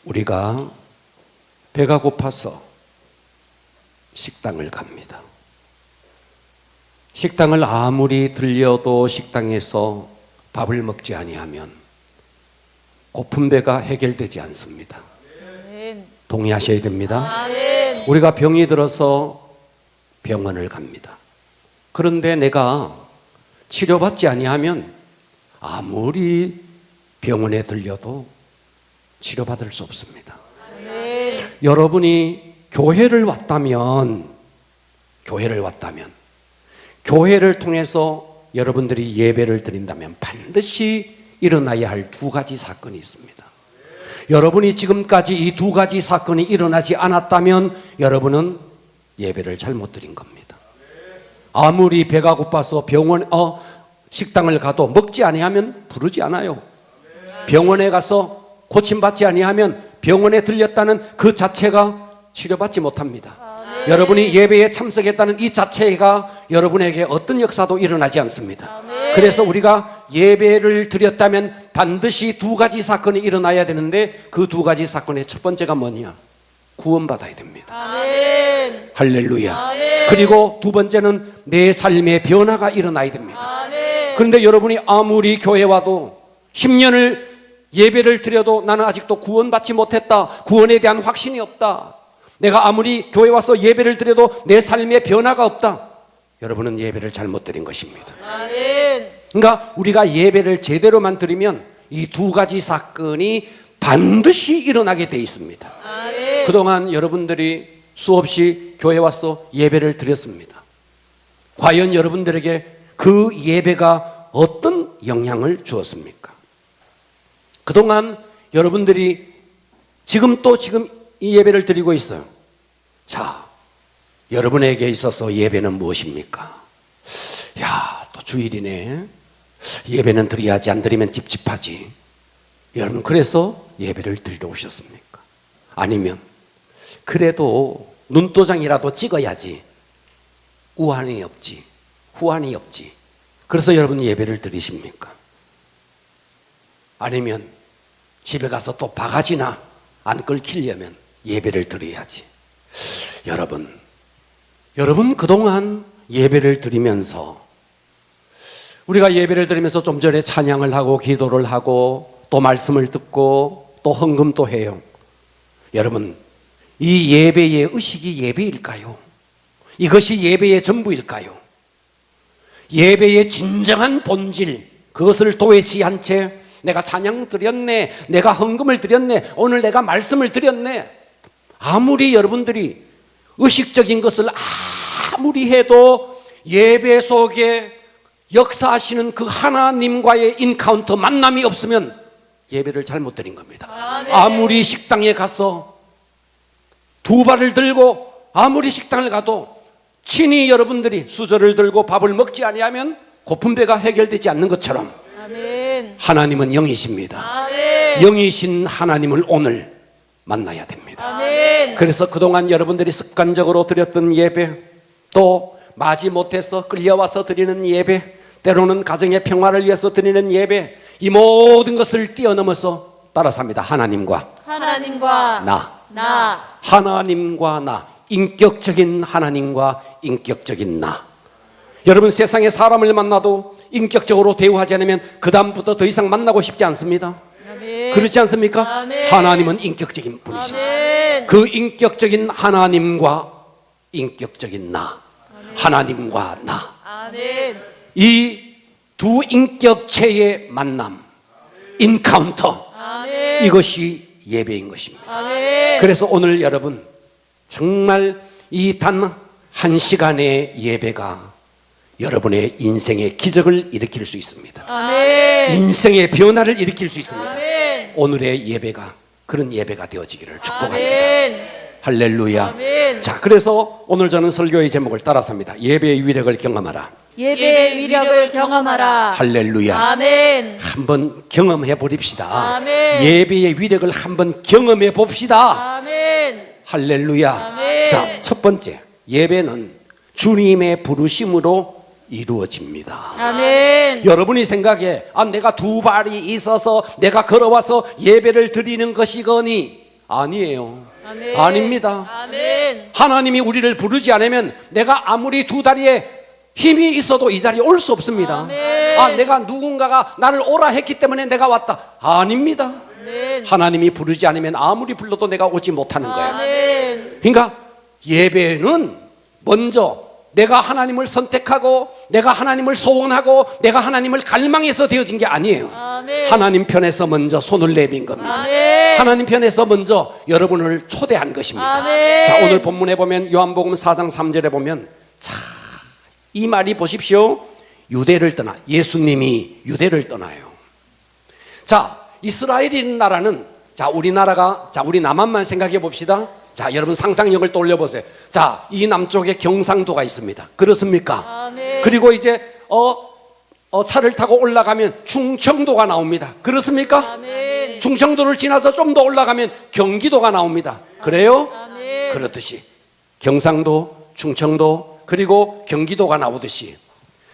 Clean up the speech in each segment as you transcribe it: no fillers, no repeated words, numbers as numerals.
우리가 배가 고파서 식당을 갑니다. 식당을 아무리 들려도 식당에서 밥을 먹지 아니하면 고픈 배가 해결되지 않습니다. 동의하셔야 됩니다. 우리가 병이 들어서 병원을 갑니다. 그런데 내가 치료받지 아니하면 아무리 병원에 들려도 치료받을 수 없습니다. 여러분이 교회를 왔다면 교회를 통해서 여러분들이 예배를 드린다면 반드시 일어나야 할 두 가지 사건이 있습니다. 여러분이 지금까지 이 두 가지 사건이 일어나지 않았다면 여러분은 예배를 잘못 드린 겁니다. 아무리 배가 고파서 식당을 가도 먹지 아니하면 부르지 않아요. 병원에 가서 고침받지 아니하면 병원에 들렸다는 그 자체가 치료받지 못합니다. 여러분이 예배에 참석했다는 이 자체가 여러분에게 어떤 역사도 일어나지 않습니다. 그래서 우리가 예배를 드렸다면 반드시 두 가지 사건이 일어나야 되는데 그 두 가지 사건의 첫 번째가 뭐냐? 구원받아야 됩니다. 할렐루야. 그리고 두 번째는 내 삶의 변화가 일어나야 됩니다. 그런데 여러분이 아무리 교회 와도 10년을 예배를 드려도 나는 아직도 구원받지 못했다. 구원에 대한 확신이 없다. 내가 아무리 교회 와서 예배를 드려도 내 삶의 변화가 없다. 여러분은 예배를 잘못 드린 것입니다. 그러니까 우리가 예배를 제대로만 드리면 이 두 가지 사건이 반드시 일어나게 돼 있습니다. 그동안 여러분들이 수없이 교회 와서 예배를 드렸습니다. 과연 여러분들에게 그 예배가 어떤 영향을 주었습니까? 그동안 여러분들이 지금 이 예배를 드리고 있어요. 자, 여러분에게 있어서 예배는 무엇입니까? 야, 또 주일이네. 예배는 드려야지, 안 드리면 찝찝하지. 여러분, 그래서 예배를 드리러 오셨습니까? 아니면 그래도 눈도장이라도 찍어야지, 후환이 없지. 그래서 여러분 예배를 드리십니까? 아니면 집에 가서 또 바가지나 안 끓이려면 예배를 드려야지. 여러분 그동안 예배를 드리면서 우리가 예배를 드리면서 좀 전에 찬양을 하고 기도를 하고 또 말씀을 듣고 또 헌금도 해요. 여러분, 이 예배의 의식이 예배일까요? 이것이 예배의 전부일까요? 예배의 진정한 본질, 그것을 도외시한 채 내가 찬양 드렸네, 내가 헌금을 드렸네, 오늘 내가 말씀을 드렸네. 아무리 여러분들이 의식적인 것을 아무리 해도 예배 속에 역사하시는 그 하나님과의 인카운터, 만남이 없으면 예배를 잘못 드린 겁니다. 아무리 식당에 가서 두 발을 들고 아무리 식당을 가도 친히 여러분들이 수저를 들고 밥을 먹지 아니하면 고픈 배가 해결되지 않는 것처럼 하나님은 영이십니다. 영이신 하나님을 오늘 만나야 됩니다. 그래서 그동안 여러분들이 습관적으로 드렸던 예배, 또 마지 못해서 끌려와서 드리는 예배, 때로는 가정의 평화를 위해서 드리는 예배, 이 모든 것을 뛰어넘어서 따라서 합니다. 하나님과 나. 하나님과 나. 인격적인 하나님과 인격적인 나. 여러분, 세상에 사람을 만나도 인격적으로 대우하지 않으면 그 다음부터 더 이상 만나고 싶지 않습니다. 그렇지 않습니까? 하나님은 인격적인 분이십니다. 그 인격적인 하나님과 인격적인 나. 하나님과 나. 이 두 인격체의 만남, 인카운터, 이것이 예배인 것입니다. 그래서 오늘 여러분, 정말 이 단 한 시간의 예배가 여러분의 인생의 기적을 일으킬 수 있습니다. 인생의 변화를 일으킬 수 있습니다. 오늘의 예배가 그런 예배가 되어지기를 축복합니다. 할렐루야. 자, 그래서 오늘 저는 설교의 제목을 따라서 합니다. 예배의 위력을 경험하라. 예배의 위력을 경험하라. 할렐루야. 아멘. 한번 경험해 버립시다. 아멘. 예배의 위력을 한번 경험해 봅시다. 아멘. 할렐루야. 아멘. 자, 첫 번째, 예배는 주님의 부르심으로 이루어집니다. 아멘. 여러분이 생각해, 내가 두 발이 있어서 내가 걸어와서 예배를 드리는 것이거니, 아니에요. 아멘. 아닙니다. 아멘. 하나님이 우리를 부르지 않으면 내가 아무리 두 다리에 힘이 있어도 이 자리에 올 수 없습니다. 아멘. 아, 내가 누군가가 나를 오라 했기 때문에 내가 왔다. 아닙니다. 아멘. 하나님이 부르지 않으면 아무리 불러도 내가 오지 못하는 거예요. 아멘. 그러니까 예배는 먼저 내가 하나님을 선택하고 내가 하나님을 소원하고 내가 하나님을 갈망해서 되어진 게 아니에요. 아멘. 하나님 편에서 먼저 손을 내민 겁니다. 아멘. 하나님 편에서 먼저 여러분을 초대한 것입니다. 아멘. 자, 오늘 본문에 보면 요한복음 4장 3절에 보면 자, 이 말이 보십시오. 유대를 떠나, 예수님이 유대를 떠나요. 자, 이스라엘인 나라는, 자, 우리나라가, 자, 우리 남한만 생각해 봅시다. 자, 여러분 상상력을 떠올려 보세요. 자, 이 남쪽에 경상도가 있습니다. 그렇습니까? 아멘. 그리고 이제 차를 타고 올라가면 충청도가 나옵니다. 그렇습니까? 아멘. 충청도를 지나서 좀 더 올라가면 경기도가 나옵니다. 그래요? 아멘. 그렇듯이 경상도, 충청도, 그리고 경기도가 나오듯이,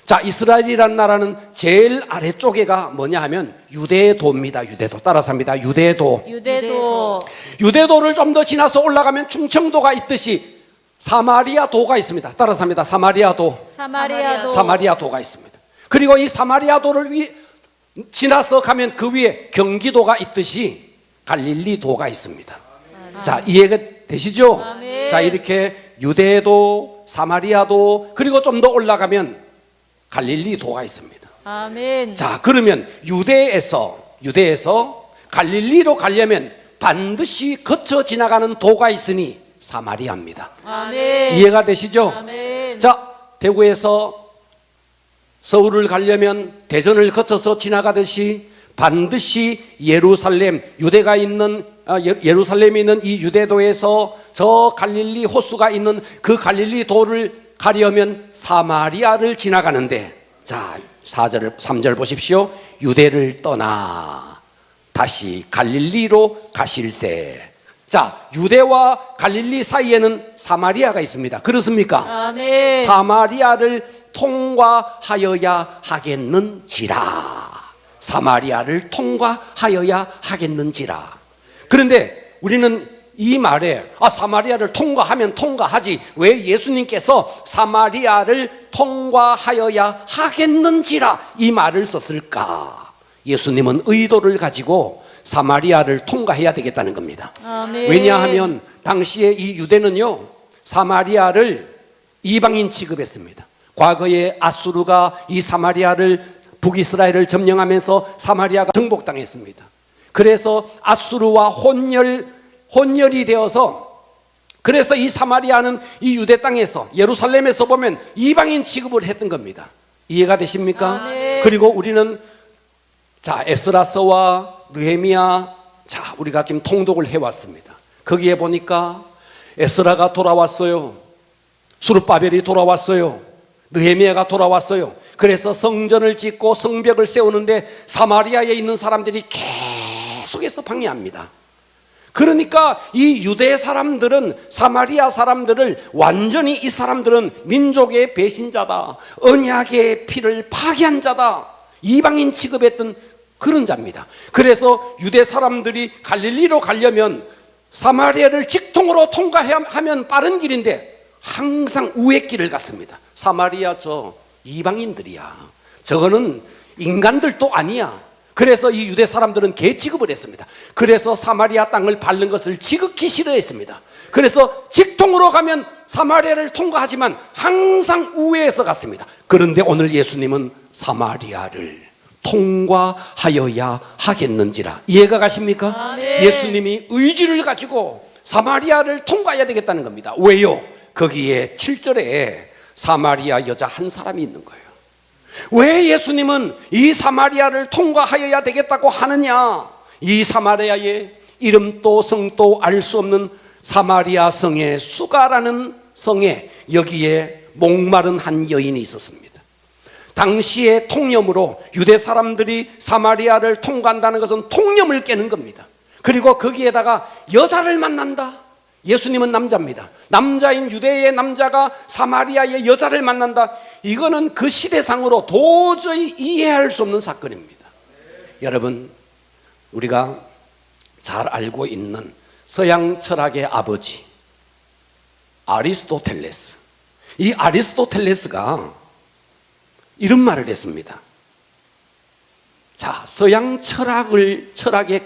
자, 이스라엘이라는 나라는 제일 아래쪽에가 뭐냐 하면 유대도입니다. 유대도. 따라서 합니다. 유대도. 유대도. 유대도를 좀 더 지나서 올라가면 충청도가 있듯이 사마리아도가 있습니다. 따라서 합니다. 사마리아도. 사마리아도. 사마리아도가 있습니다. 그리고 이 사마리아도를 지나서 가면 그 위에 경기도가 있듯이 갈릴리도가 있습니다. 자, 이해가 되시죠? 아멘. 자, 이렇게 유대도, 사마리아도, 그리고 좀 더 올라가면 갈릴리도가 있습니다. 아멘. 자, 그러면 유대에서 갈릴리로 가려면 반드시 거쳐 지나가는 도가 있으니 사마리아입니다. 아멘. 이해가 되시죠? 아멘. 자, 대구에서 서울을 가려면 대전을 거쳐서 지나가듯이 반드시 예루살렘, 유대가 있는 예루살렘에 있는 이 유대도에서 저 갈릴리 호수가 있는 그 갈릴리 도를 가려면 사마리아를 지나가는데, 자, 3절 보십시오. 유대를 떠나 다시 갈릴리로 가실세. 자, 유대와 갈릴리 사이에는 사마리아가 있습니다. 그렇습니까? 아멘. 사마리아를 통과하여야 하겠는지라. 사마리아를 통과하여야 하겠는지라. 그런데 우리는 이 말에 사마리아를 통과하면 통과하지 왜 예수님께서 사마리아를 통과하여야 하겠는지라 이 말을 썼을까? 예수님은 의도를 가지고 사마리아를 통과해야 되겠다는 겁니다. 아멘. 왜냐하면 당시에 이 유대는요, 사마리아를 이방인 취급했습니다. 과거에 아수르가 이 사마리아를, 북이스라엘을 점령하면서 사마리아가 정복당했습니다. 그래서 아수르와 혼혈이 되어서, 그래서 이 사마리아는 이 유대 땅에서, 예루살렘에서 보면 이방인 취급을 했던 겁니다. 이해가 되십니까? 아멘. 그리고 우리는, 자, 에스라서와 느헤미야, 자, 우리가 지금 통독을 해왔습니다. 거기에 보니까 에스라가 돌아왔어요. 수르바벨이 돌아왔어요. 느헤미야가 돌아왔어요. 그래서 성전을 짓고 성벽을 세우는데 사마리아에 있는 사람들이 계속해서 방해합니다. 그러니까 이 유대 사람들은 사마리아 사람들을 완전히, 이 사람들은 민족의 배신자다, 언약의 피를 파괴한 자다, 이방인 취급했던 그런 자입니다. 그래서 유대 사람들이 갈릴리로 가려면 사마리아를 직통으로 통과하면 빠른 길인데 항상 우회 길을 갔습니다. 사마리아 저 이방인들이야, 저거는 인간들도 아니야. 그래서 이 유대 사람들은 개 취급을 했습니다. 그래서 사마리아 땅을 밟는 것을 지극히 싫어했습니다. 그래서 직통으로 가면 사마리아를 통과하지만 항상 우회해서 갔습니다. 그런데 오늘 예수님은 사마리아를 통과하여야 하겠는지라. 이해가 가십니까? 아멘. 예수님이 의지를 가지고 사마리아를 통과해야 되겠다는 겁니다. 왜요? 거기에 7절에 사마리아 여자 한 사람이 있는 거예요. 왜 예수님은 이 사마리아를 통과하여야 되겠다고 하느냐? 이 사마리아의 이름도 성도 알 수 없는 사마리아 성의 수가라는 성에, 여기에 목마른 한 여인이 있었습니다. 당시의 통념으로 유대 사람들이 사마리아를 통과한다는 것은 통념을 깨는 겁니다. 그리고 거기에다가 여자를 만난다. 예수님은 남자입니다. 남자인 유대의 남자가 사마리아의 여자를 만난다. 이거는 그 시대상으로 도저히 이해할 수 없는 사건입니다. 여러분, 우리가 잘 알고 있는 서양 철학의 아버지 아리스토텔레스. 이 아리스토텔레스가 이런 말을 했습니다. 자, 서양 철학의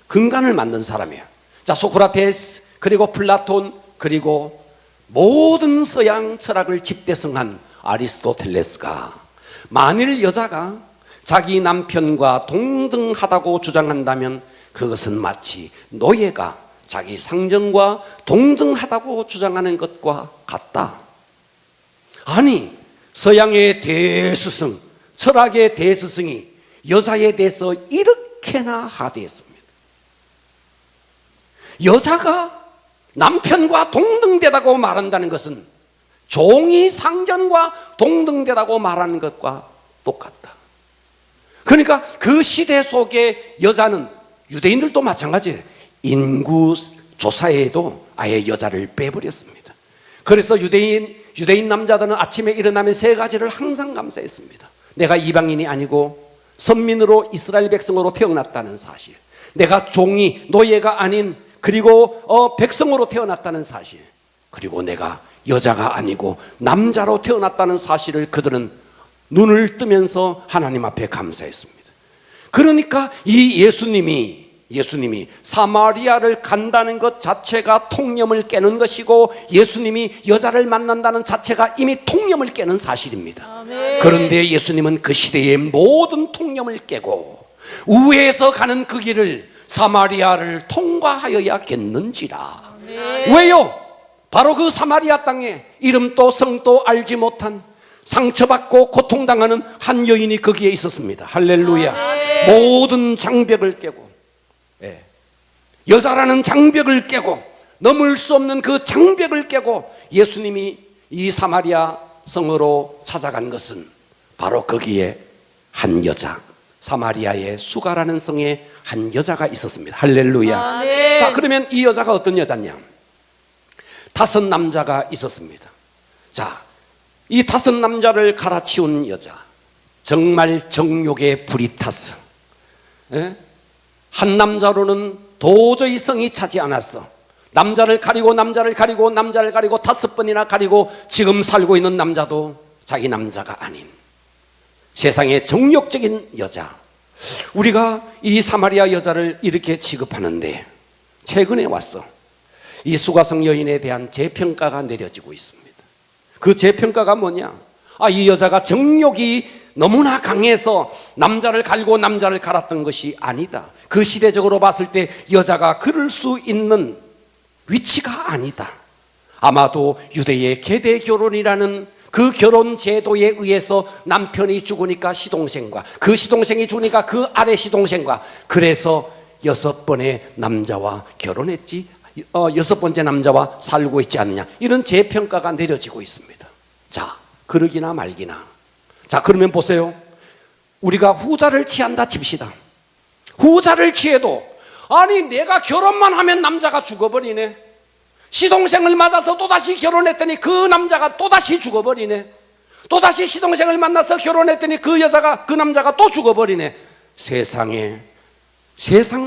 근간을 만든 사람이에요. 자, 소크라테스, 그리고 플라톤, 그리고 모든 서양 철학을 집대성한 아리스토텔레스가 만일 여자가 자기 남편과 동등하다고 주장한다면 그것은 마치 노예가 자기 상정과 동등하다고 주장하는 것과 같다. 아니, 서양의 대스승, 철학의 대스승이 여자에 대해서 이렇게나 하대했습니다. 여자가 남편과 동등되다고 말한다는 것은 종이 상전과 동등되다고 말하는 것과 똑같다. 그러니까 그 시대 속에 여자는, 유대인들도 마찬가지예요. 인구 조사에도 아예 여자를 빼버렸습니다. 그래서 유대인 남자들은 아침에 일어나면 세 가지를 항상 감사했습니다. 내가 이방인이 아니고 선민으로 이스라엘 백성으로 태어났다는 사실, 내가 종이 노예가 아닌 그리고 백성으로 태어났다는 사실, 그리고 내가 여자가 아니고 남자로 태어났다는 사실을 그들은 눈을 뜨면서 하나님 앞에 감사했습니다. 그러니까 이 예수님이 사마리아를 간다는 것 자체가 통념을 깨는 것이고, 예수님이 여자를 만난다는 자체가 이미 통념을 깨는 사실입니다. 아멘. 그런데 예수님은 그 시대의 모든 통념을 깨고 우회해서 가는 그 길을 사마리아를 통과하여야겠는지라. 아멘. 왜요? 바로 그 사마리아 땅에 이름도 성도 알지 못한 상처받고 고통당하는 한 여인이 거기에 있었습니다. 할렐루야. 아멘. 모든 장벽을 깨고, 여자라는 장벽을 깨고, 넘을 수 없는 그 장벽을 깨고 예수님이 이 사마리아 성으로 찾아간 것은 바로 거기에 한 여자, 사마리아의 수가라는 성에 한 여자가 있었습니다. 할렐루야. 아멘. 자, 그러면 이 여자가 어떤 여자냐? 5 남자가 있었습니다. 자, 이 5 남자를 갈아치운 여자, 정말 정욕에 불이 탔어. 한 남자로는 도저히 성이 차지 않았어. 남자를 가리고 5번이나 가리고 지금 살고 있는 남자도 자기 남자가 아닌 세상의 정욕적인 여자. 우리가 이 사마리아 여자를 이렇게 취급하는데 최근에 왔어. 이 수가성 여인에 대한 재평가가 내려지고 있습니다. 그 재평가가 뭐냐? 이 여자가 정욕이 너무나 강해서 남자를 갈고 남자를 갈았던 것이 아니다. 그 시대적으로 봤을 때 여자가 그럴 수 있는 위치가 아니다. 아마도 유대의 계대 결혼이라는 그 결혼 제도에 의해서 남편이 죽으니까 시동생과, 그 시동생이 죽으니까 그 아래 시동생과, 그래서 6번의 남자와 결혼했지, 6번째 남자와 살고 있지 않느냐, 이런 재평가가 내려지고 있습니다. 자, 그러기나 말기나. 자, 그러면 보세요. 우리가 후자를 취한다 칩시다. 후자를 취해도 아니 내가 결혼만 하면 남자가 죽어버리네. 시동생을 맞아서 또다시 결혼했더니 그 남자가 또다시 죽어버리네. 또다시 시동생을 만나서 결혼했더니 그 남자가 또 죽어버리네. 세상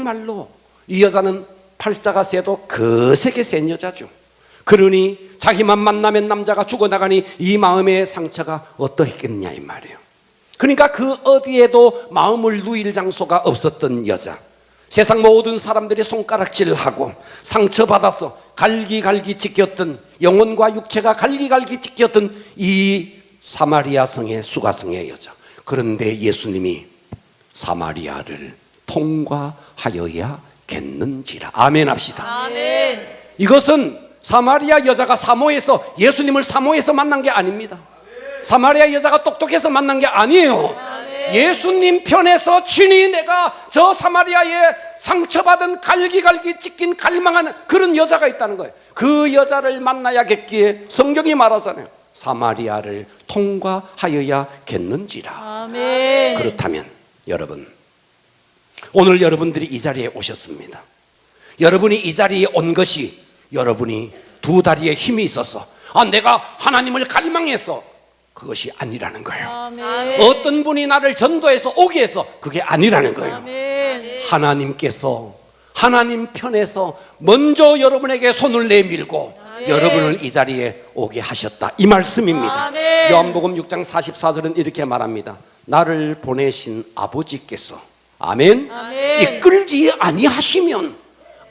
말로 이 여자는 팔자가 세도 거세게 센 여자죠. 그러니 자기만 만나면 남자가 죽어나가니 이 마음의 상처가 어떠했겠냐 이 말이에요. 그러니까 그 어디에도 마음을 누일 장소가 없었던 여자, 세상 모든 사람들이 손가락질하고 상처받아서 갈기갈기 찢겼던, 영혼과 육체가 갈기갈기 찢겼던 이 사마리아 성의 수가성의 여자. 그런데 예수님이 사마리아를 통과하여야겠는지라. 아멘 합시다. 아멘. 이것은 사마리아 여자가 사모해서, 예수님을 사모해서 만난 게 아닙니다. 사마리아 여자가 똑똑해서 만난 게 아니에요. 예수님 편에서 친히 내가 저 사마리아에 상처받은 갈기갈기 찢긴 갈망하는 그런 여자가 있다는 거예요. 그 여자를 만나야겠기에 성경이 말하잖아요. 사마리아를 통과하여야겠는지라. 아멘. 그렇다면 여러분, 오늘 여러분들이 이 자리에 오셨습니다. 여러분이 이 자리에 온 것이 여러분이 두 다리에 힘이 있어서 내가 하나님을 갈망해서 그것이 아니라는 거예요. 아멘. 어떤 분이 나를 전도해서 오게 해서 그게 아니라는 거예요. 아멘. 하나님께서 하나님 편에서 먼저 여러분에게 손을 내밀고 여러분을 이 자리에 오게 하셨다, 이 말씀입니다. 아멘. 요한복음 6장 44절은 이렇게 말합니다. 나를 보내신 아버지께서 아멘, 아멘. 이끌지 아니하시면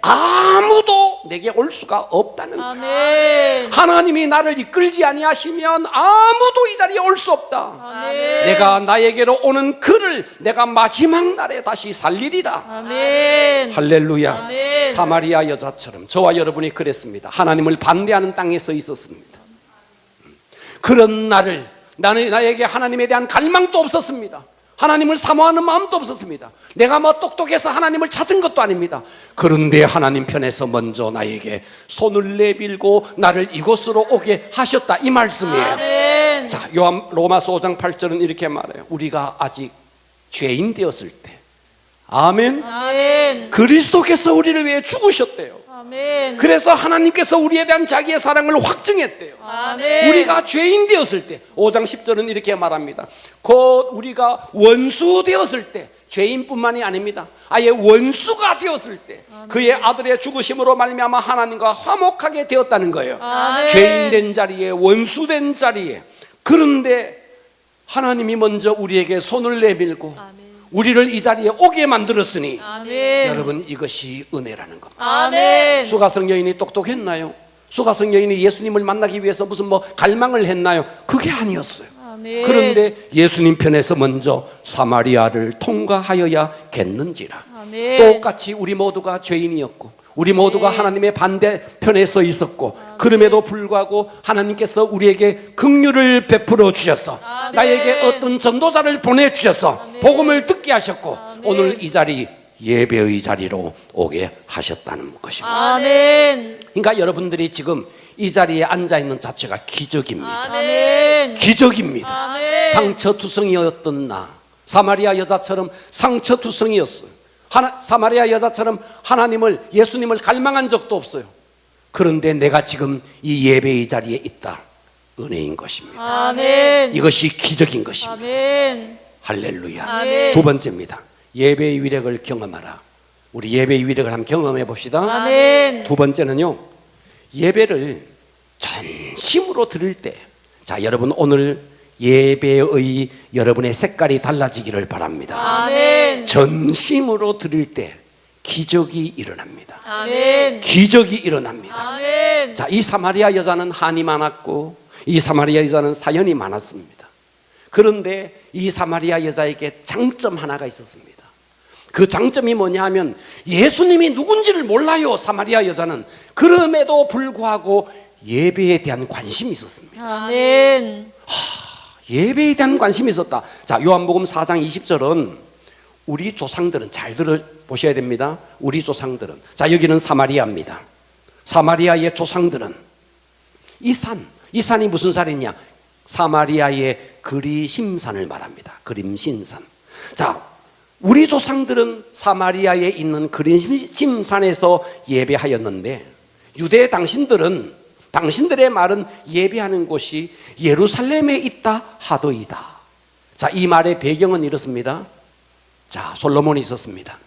아무도 내게 올 수가 없다는 거예요. 아멘. 하나님이 나를 이끌지 아니하시면 아무도 이 자리에 올 수 없다. 아멘. 내가 나에게로 오는 그를 내가 마지막 날에 다시 살리리라. 아멘. 할렐루야. 아멘. 사마리아 여자처럼 저와 여러분이 그랬습니다. 하나님을 반대하는 땅에 서 있었습니다. 그런 날을 나에게 하나님에 대한 갈망도 없었습니다. 하나님을 사모하는 마음도 없었습니다. 내가 뭐 똑똑해서 하나님을 찾은 것도 아닙니다. 그런데 하나님 편에서 먼저 나에게 손을 내밀고 나를 이곳으로 오게 하셨다, 이 말씀이에요. 아멘. 자, 로마서 5장 8절은 이렇게 말해요. 우리가 아직 죄인 되었을 때 아멘, 아멘. 그리스도께서 우리를 위해 죽으셨대요. 아멘. 그래서 하나님께서 우리에 대한 자기의 사랑을 확증했대요. 아멘. 우리가 죄인 되었을 때 5장 10절은 이렇게 말합니다. 곧 우리가 원수 되었을 때, 죄인뿐만이 아닙니다, 아예 원수가 되었을 때 그의 아들의 죽으심으로 말미암아 하나님과 화목하게 되었다는 거예요. 아멘. 죄인 된 자리에, 원수 된 자리에. 그런데 하나님이 먼저 우리에게 손을 내밀고 우리를 이 자리에 오게 만들었으니 아멘. 여러분, 이것이 은혜라는 겁니다. 아멘. 수가성 여인이 똑똑했나요? 수가성 여인이 예수님을 만나기 위해서 무슨 갈망을 했나요? 그게 아니었어요. 아멘. 그런데 예수님 편에서 먼저 사마리아를 통과하여야겠는지라. 아멘. 똑같이 우리 모두가 죄인이었고 우리 모두가 하나님의 반대편에 서 있었고 그럼에도 불구하고 하나님께서 우리에게 긍휼을 베풀어 주셔서 나에게 어떤 전도자를 보내주셔서 복음을 듣게 하셨고 오늘 이 자리, 예배의 자리로 오게 하셨다는 것입니다. 아멘. 그러니까 여러분들이 지금 이 자리에 앉아있는 자체가 기적입니다. 아멘. 기적입니다. 아멘. 상처투성이었던 나, 사마리아 여자처럼 상처투성이었어요. 사마리아 여자처럼 하나님을, 예수님을 갈망한 적도 없어요. 그런데 내가 지금 이 예배의 자리에 있다, 은혜인 것입니다. 아멘. 이것이 기적인 것입니다. 아멘. 할렐루야. 아멘. 두 번째입니다. 예배의 위력을 경험하라. 우리 예배의 위력을 한번 경험해 봅시다. 아멘. 두 번째는요, 예배를 전심으로 드릴 때, 자, 여러분 오늘 예배의 여러분의 색깔이 달라지기를 바랍니다. 아멘. 전심으로 드릴 때 기적이 일어납니다. 아멘. 기적이 일어납니다. 아멘. 자, 이 사마리아 여자는 한이 많았고 이 사마리아 여자는 사연이 많았습니다. 그런데 이 사마리아 여자에게 장점 하나가 있었습니다. 그 장점이 뭐냐 하면 예수님이 누군지를 몰라요, 사마리아 여자는. 그럼에도 불구하고 예배에 대한 관심이 있었습니다. 아멘. 예배에 대한 관심이 있었다. 자, 요한복음 4장 20절은 우리 조상들은, 잘 들어보셔야 됩니다. 우리 조상들은, 자, 여기는 사마리아입니다. 사마리아의 조상들은 이 산이 무슨 산이냐? 사마리아의 그리심산을 말합니다. 그림신산. 자, 우리 조상들은 사마리아에 있는 그리심산에서 예배하였는데 유대 당신들의 말은 예배하는 곳이 예루살렘에 있다 하더이다. 자, 이 말의 배경은 이렇습니다. 자, 솔로몬이 있었습니다.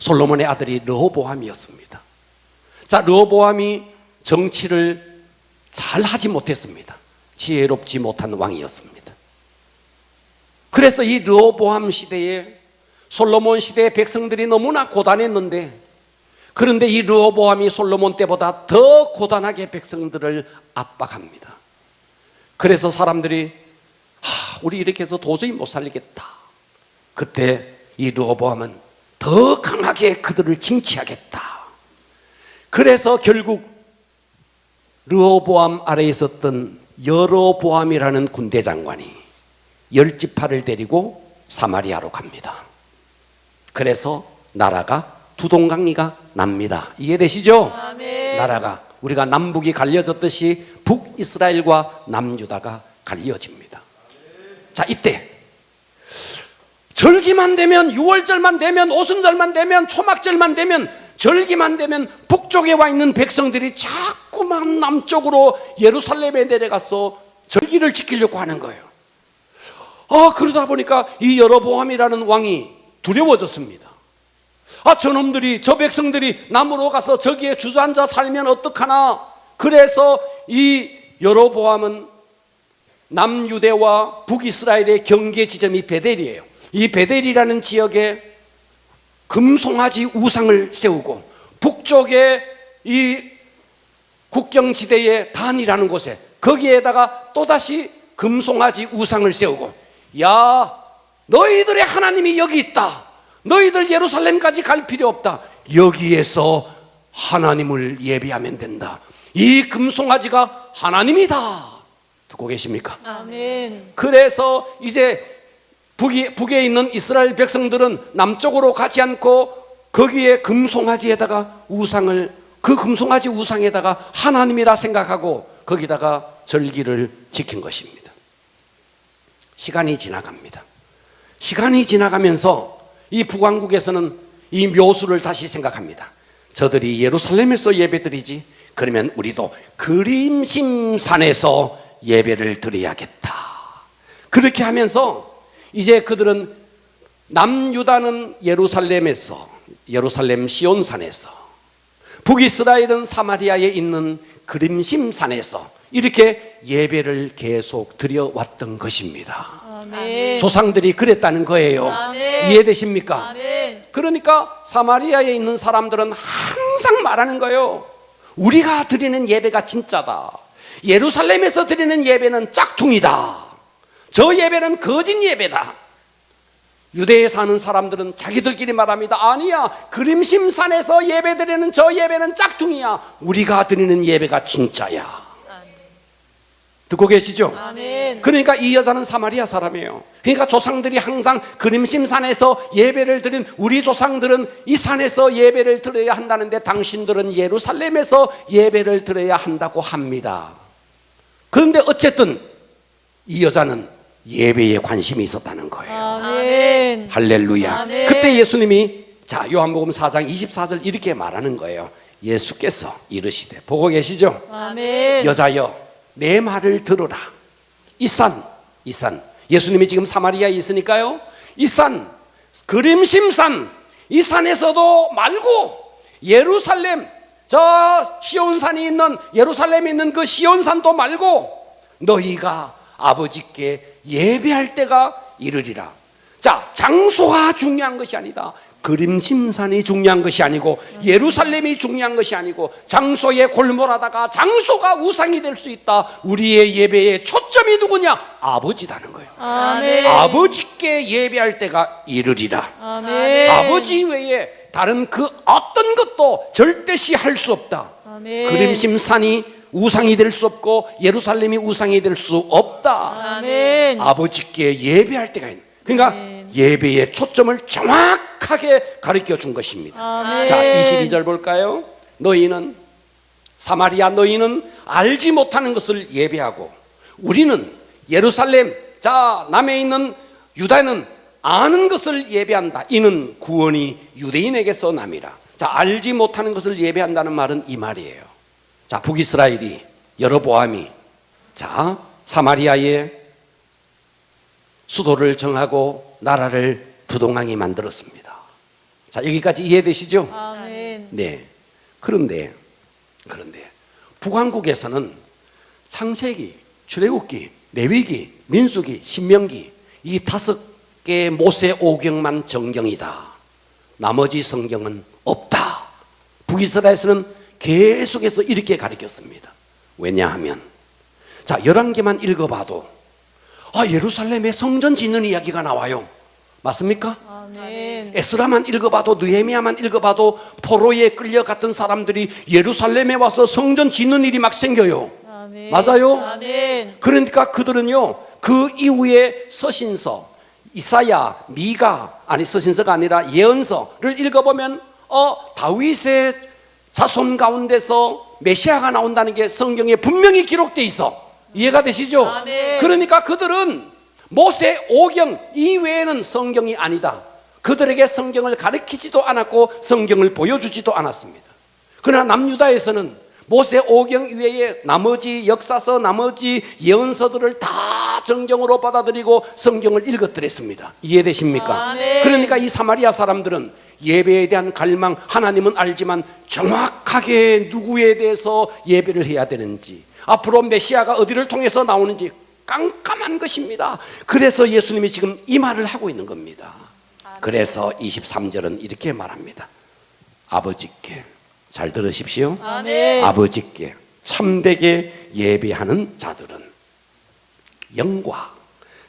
솔로몬의 아들이 르호보암이었습니다. 자, 르호보암이 정치를 잘 하지 못했습니다. 지혜롭지 못한 왕이었습니다. 그래서 이 르호보암 시대에, 솔로몬 시대의 백성들이 너무나 고단했는데, 그런데 이 르호보암이 솔로몬 때보다 더 고단하게 백성들을 압박합니다. 그래서 사람들이 우리 이렇게 해서 도저히 못 살리겠다. 그때 이 르호보암은 더 강하게 그들을 징치하겠다. 그래서 결국 르호보암 아래에 있었던 여로보암이라는 군대 장관이 10지파를 데리고 사마리아로 갑니다. 그래서 나라가 두 동강리가 납니다. 이해되시죠? 아멘. 나라가, 우리가 남북이 갈려졌듯이 북이스라엘과 남유다가 갈려집니다. 자, 이때 절기만 되면, 6월절만 되면, 오순절만 되면, 초막절만 되면, 절기만 되면 북쪽에 와 있는 백성들이 자꾸만 남쪽으로 예루살렘에 내려가서 절기를 지키려고 하는 거예요. 그러다 보니까 이 여로보암이라는 왕이 두려워졌습니다. 저놈들이, 저 백성들이 남으로 가서 저기에 주저앉아 살면 어떡하나. 그래서 이 여로보암은 남유대와 북이스라엘의 경계 지점이 베델이에요. 이 베델이라는 지역에 금송아지 우상을 세우고, 북쪽에 이 국경지대의 단이라는 곳에 거기에다가 또다시 금송아지 우상을 세우고, 야, 너희들의 하나님이 여기 있다. 너희들 예루살렘까지 갈 필요 없다. 여기에서 하나님을 예배하면 된다. 이 금송아지가 하나님이다. 듣고 계십니까? 아멘. 그래서 이제 북에 있는 이스라엘 백성들은 남쪽으로 가지 않고 거기에 금송아지에다가 우상을, 그 금송아지 우상에다가 하나님이라 생각하고 거기다가 절기를 지킨 것입니다. 시간이 지나갑니다. 시간이 지나가면서 이 북왕국에서는 이 묘수를 다시 생각합니다. 저들이 예루살렘에서 예배드리지, 그러면 우리도 그림심산에서 예배를 드려야겠다. 그렇게 하면서 이제 그들은 남유다는 예루살렘에서, 예루살렘 시온산에서, 북이스라엘은 사마리아에 있는 그림심산에서 이렇게 예배를 계속 드려왔던 것입니다. 아멘. 조상들이 그랬다는 거예요. 아멘. 이해되십니까? 아멘. 그러니까 사마리아에 있는 사람들은 항상 말하는 거예요. 우리가 드리는 예배가 진짜다. 예루살렘에서 드리는 예배는 짝퉁이다. 저 예배는 거짓 예배다. 유대에 사는 사람들은 자기들끼리 말합니다. 아니야, 그림심산에서 예배드리는 저 예배는 짝퉁이야. 우리가 드리는 예배가 진짜야. 듣고 계시죠? 아멘. 그러니까 이 여자는 사마리아 사람이에요. 그러니까 조상들이 항상 그림심산에서 예배를 드린, 우리 조상들은 이 산에서 예배를 드려야 한다는데 당신들은 예루살렘에서 예배를 드려야 한다고 합니다. 그런데 어쨌든 이 여자는 예배에 관심이 있었다는 거예요. 아멘. 할렐루야. 아멘. 그때 예수님이, 자, 요한복음 4장 24절 이렇게 말하는 거예요. 예수께서 이르시되, 보고 계시죠? 아멘. 여자여, 내 말을 들어라. 이 산, 예수님이 지금 사마리아에 있으니까요, 이 산, 그림심산, 이 산에서도 말고 예루살렘, 저 시온산이 있는, 예루살렘에 있는 그 시온산도 말고 너희가 아버지께 예배할 때가 이르리라. 자, 장소가 중요한 것이 아니다. 그림심산이 중요한 것이 아니고, 예루살렘이 중요한 것이 아니고, 장소에 골몰하다가 장소가 우상이 될 수 있다. 우리의 예배의 초점이 누구냐? 아버지라는 거예요. 아멘. 아버지께 예배할 때가 이르리라. 아멘. 아버지 외에 다른 그 어떤 것도 절대시 할 수 없다. 아멘. 그림심산이 우상이 될 수 없고 예루살렘이 우상이 될 수 없다. 아멘. 아버지께 예배할 때가 있는, 그러니까 예배의 초점을 정확하게 가르쳐 준 것입니다. 아멘. 자, 22절 볼까요? 너희는, 사마리아 너희는 알지 못하는 것을 예배하고 우리는 예루살렘, 자, 남에 있는 유다는 아는 것을 예배한다. 이는 구원이 유대인에게서 남이라. 자, 알지 못하는 것을 예배한다는 말은 이 말이에요. 자, 북이스라엘이, 여로보암이, 자, 사마리아에 수도를 정하고 나라를 부동강이 만들었습니다. 자, 여기까지 이해되시죠? 아멘. 네. 그런데 북왕국에서는 창세기, 출애굽기, 레위기, 민수기, 신명기, 이 5개의 모세 오경만 정경이다. 나머지 성경은 없다. 북이스라엘에서는 계속해서 이렇게 가르쳤습니다. 왜냐하면, 자, 11개만 읽어봐도 예루살렘에 성전 짓는 이야기가 나와요. 맞습니까? 아멘. 에스라만 읽어봐도, 느헤미야만 읽어봐도 포로에 끌려갔던 사람들이 예루살렘에 와서 성전 짓는 일이 막 생겨요. 아멘. 맞아요? 아멘. 그러니까 그들은요, 그 이후에 서신서, 이사야, 미가, 아니 서신서가 아니라 예언서를 읽어보면 다윗의 자손 가운데서 메시아가 나온다는 게 성경에 분명히 기록되어 있어. 이해가 되시죠? 아멘. 그러니까 그들은 모세 오경 이외에는 성경이 아니다. 그들에게 성경을 가르치지도 않았고 성경을 보여주지도 않았습니다. 그러나 남유다에서는 모세 오경 이외에 나머지 역사서, 나머지 예언서들을 다 정경으로 받아들이고 성경을 읽어드렸습니다. 이해되십니까? 아멘. 그러니까 이 사마리아 사람들은 예배에 대한 갈망, 하나님은 알지만 정확하게 누구에 대해서 예배를 해야 되는지, 앞으로 메시아가 어디를 통해서 나오는지 깜깜한 것입니다. 그래서 예수님이 지금 이 말을 하고 있는 겁니다. 그래서 23절은 이렇게 말합니다. 아버지께, 잘 들으십시오. 아멘. 아버지께 참되게 예배하는 자들은 영과